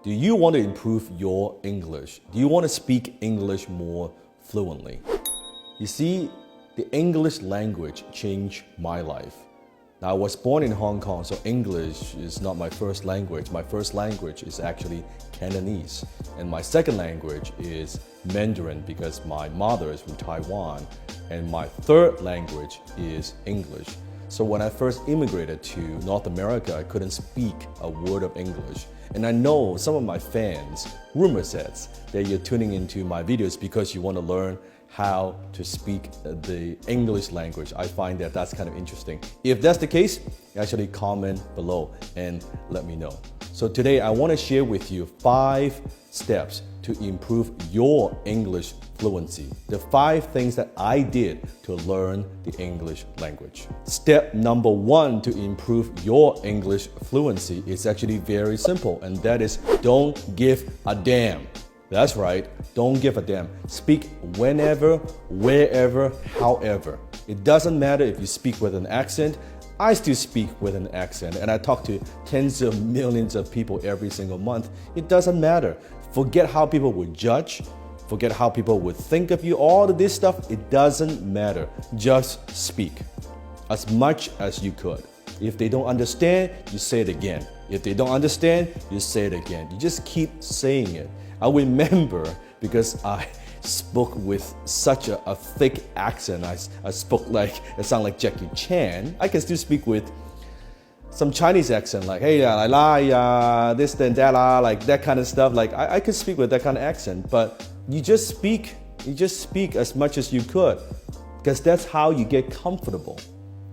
Do you want to improve your English? Do you want to speak English more fluently? You see, the English language changed my life. Now, I was born in Hong Kong, so English is not my first language. My first language is actually Cantonese. And my second language is Mandarin because my mother is from Taiwan. And my third language is English. So when I first immigrated to North America, I couldn't speak a word of English. And I know some of my fans, rumor says, that you're tuning into my videos because you want to learn how to speak the English language. I find that that's kind of interesting. If that's the case, actually comment below and let me know. So today I want to share with you 5 steps to improve your English fluency. The 5 things that I did to learn the English language. Step number 1 to improve your English fluency is actually very simple, and that is don't give a damn. That's right, don't give a damn. Speak whenever, wherever, however. It doesn't matter if you speak with an accent. I still speak with an accent, and I talk to tens of millions of people every single month. It doesn't matter. Forget how people would judge. Forget how people would think of you. All of this stuff, it doesn't matter. Just speak as much as you could. If they don't understand, you say it again. If they don't understand, you say it again. You just keep saying it. I remember because I spoke with such a thick accent. I spoke like, it sounded like Jackie Chan. I can still speak with some Chinese accent, like, hey, this, then that, like that kind of stuff. Like, I could speak with that kind of accent, but you just speak as much as you could, because that's how you get comfortable.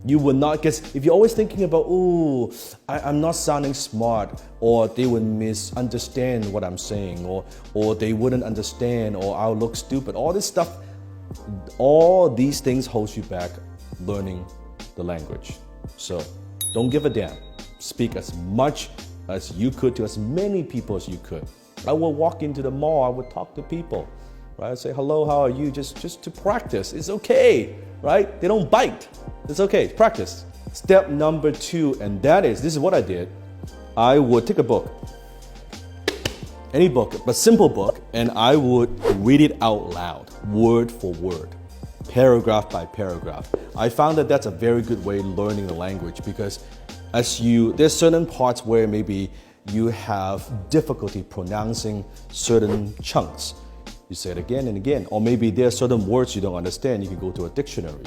You will not, because if you're always thinking about, oh, I'm not sounding smart, or they would misunderstand what I'm saying, or they wouldn't understand, or I'll look stupid, all this stuff, all these things hold you back learning the language. So don't give a damn. Speak as much as you could to as many people as you could. I would walk into the mall, I would talk to people, right? I'd say, hello, how are you? Just to practice. It's okay, right? They don't bite. It's okay, practice. Step number 2, and this is what I did. I would take a book, any book, but simple book, and I would read it out loud, word for word, paragraph by paragraph. I found that that's a very good way of learning the language, because there's certain parts where maybe you have difficulty pronouncing certain chunks. You say it again and again, or maybe there are certain words you don't understand, you can go to a dictionary.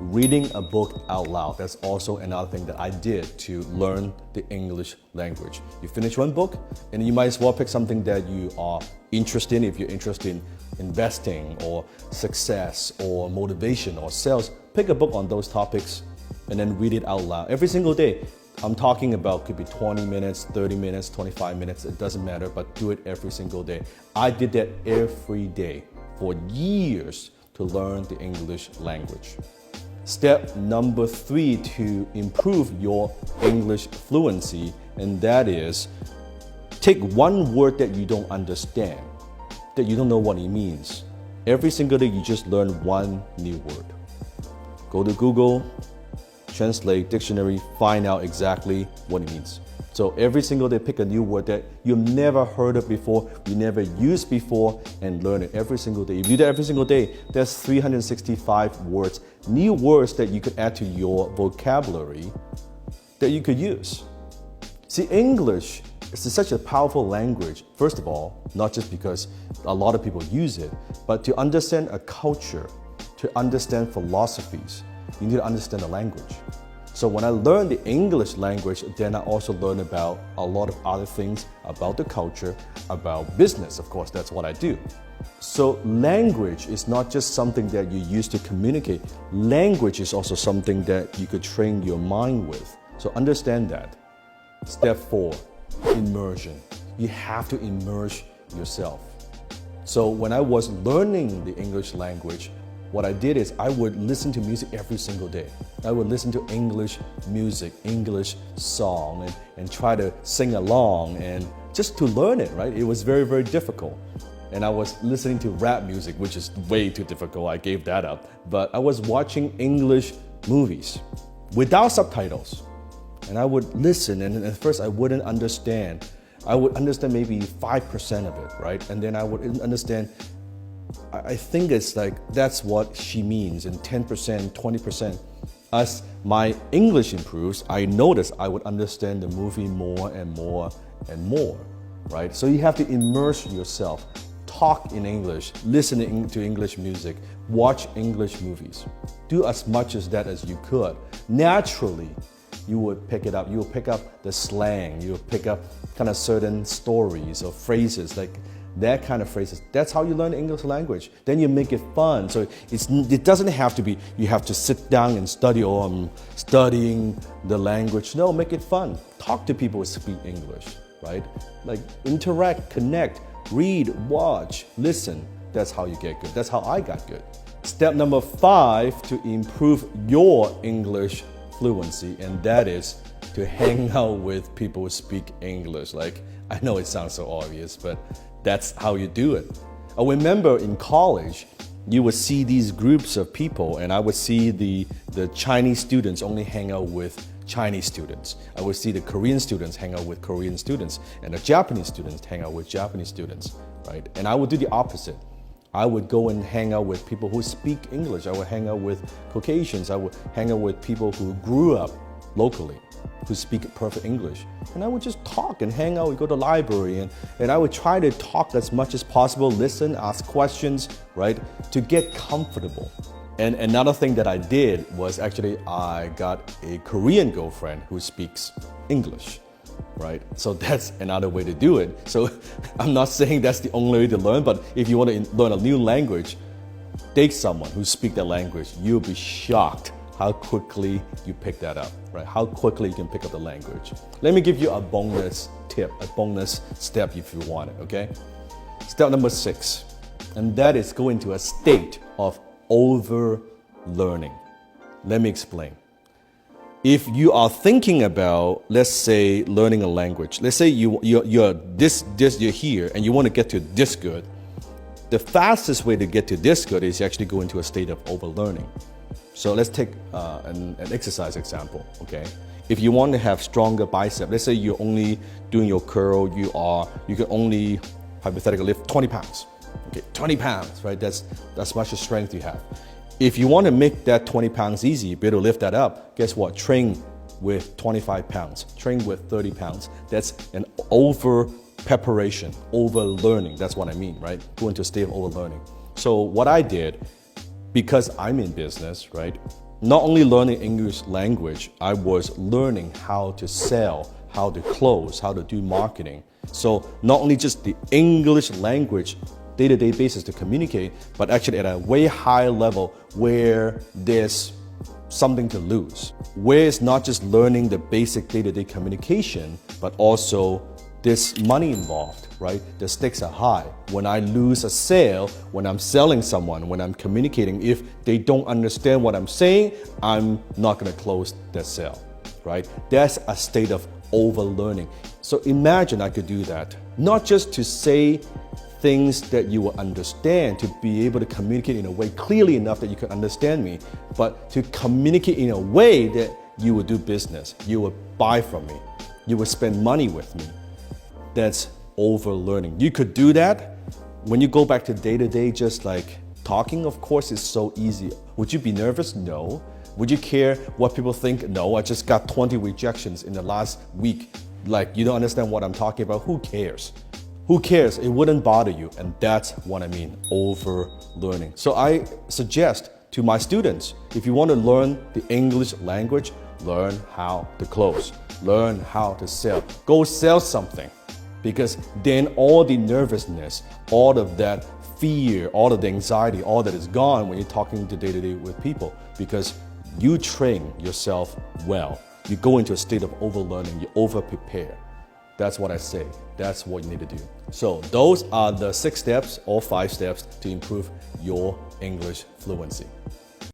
Reading a book out loud, that's also another thing that I did to learn the English language. You finish one book, and you might as well pick something that you are interested in. If you're interested in investing or success or motivation or sales, pick a book on those topics and then read it out loud every single day. I'm talking about could be 20 minutes, 30 minutes, 25 minutes, it doesn't matter, but do it every single day. I did that every day for years to learn the English language. Step number 3 to improve your English fluency, and that is take one word that you don't understand, that you don't know what it means. Every single day you just learn one new word. Go to Google, translate, dictionary, find out exactly what it means. So every single day pick a new word that you've never heard of before, you never used before, and learn it every single day. If you do that every single day, that's 365 words, new words that you could add to your vocabulary that you could use. See, English is such a powerful language, first of all, not just because a lot of people use it, but to understand a culture, to understand philosophies, you need to understand the language. So when I learned the English language, then I also learned about a lot of other things about the culture, about business. Of course, that's what I do. So language is not just something that you use to communicate. Language is also something that you could train your mind with. So understand that. Step 4, immersion. You have to immerse yourself. So when I was learning the English language, what I did is I would listen to music every single day. I would listen to English music, English song, and try to sing along and just to learn it, right? It was very, very difficult. And I was listening to rap music, which is way too difficult. I gave that up. But I was watching English movies without subtitles. And I would listen, and at first I wouldn't understand. I would understand maybe 5% of it, right? And then I would understand, I think it's like, that's what she means, and 10%, 20%. As my English improves, I notice I would understand the movie more and more and more, right? So you have to immerse yourself, talk in English, listen to English music, watch English movies. Do as much as that as you could. Naturally, you would pick it up. You will pick up the slang. You will pick up kind of certain stories or phrases, like that kind of phrases. That's how you learn the English language. Then you make it fun. So it doesn't have to be, you have to sit down and study, or I'm studying the language. No, make it fun. Talk to people who speak English, right? Like interact, connect, read, watch, listen. That's how you get good. That's how I got good. Step number 5 to improve your English fluency, and that is to hang out with people who speak English. Like, I know it sounds so obvious, but that's how you do it. I remember in college, you would see these groups of people, and I would see the Chinese students only hang out with Chinese students. I would see the Korean students hang out with Korean students, and the Japanese students hang out with Japanese students, right? And I would do the opposite. I would go and hang out with people who speak English. I would hang out with Caucasians. I would hang out with people who grew up locally, who speak perfect English. And I would just talk and hang out. We go to the library, and I would try to talk as much as possible, listen, ask questions, right, to get comfortable. And another thing that I did was actually I got a Korean girlfriend who speaks English, right? So that's another way to do it. So I'm not saying that's the only way to learn, but if you want to learn a new language, date someone who speaks that language. You'll be shocked how quickly you pick that up, right? How quickly you can pick up the language. Let me give you a bonus tip, a bonus step if you want it, okay? Step number 6, and that is go into a state of over-learning. Let me explain. If you are thinking about, let's say, learning a language, let's say you're here and you want to get to this good, the fastest way to get to this good is actually go into a state of over-learning. So let's take an exercise example, okay? If you want to have stronger bicep, let's say you're only doing your curl, you can only hypothetically lift 20 pounds. Okay, 20 pounds, right? That's much of strength you have. If you want to make that 20 pounds easy, be able to lift that up, guess what? Train with 25 pounds, train with 30 pounds. That's an over preparation, over learning. That's what I mean, right? Go into a state of over learning. So what I did, because I'm in business, right? Not only learning English language, I was learning how to sell, how to close, how to do marketing. So not only just the English language day-to-day basis to communicate, but actually at a way higher level where there's something to lose. Where it's not just learning the basic day-to-day communication, but also there's money involved, right? The stakes are high. When I lose a sale, when I'm selling someone, when I'm communicating, if they don't understand what I'm saying, I'm not gonna close that sale, right? That's a state of over-learning. So imagine I could do that, not just to say things that you will understand, to be able to communicate in a way clearly enough that you can understand me, but to communicate in a way that you will do business, you will buy from me, you will spend money with me. That's over-learning. You could do that when you go back to day-to-day, just like talking, of course, is so easy. Would you be nervous? No. Would you care what people think? No, I just got 20 rejections in the last week. Like, you don't understand what I'm talking about. Who cares? Who cares? It wouldn't bother you. And that's what I mean, over-learning. So I suggest to my students, if you want to learn the English language, learn how to close, learn how to sell. Go sell something, because then all the nervousness, all of that fear, all of the anxiety, all that is gone when you're talking to day-to-day with people, because you train yourself well. You go into a state of over-learning, you over-prepare. That's what I say. That's what you need to do. So those are the 6 steps or 5 steps to improve your English fluency.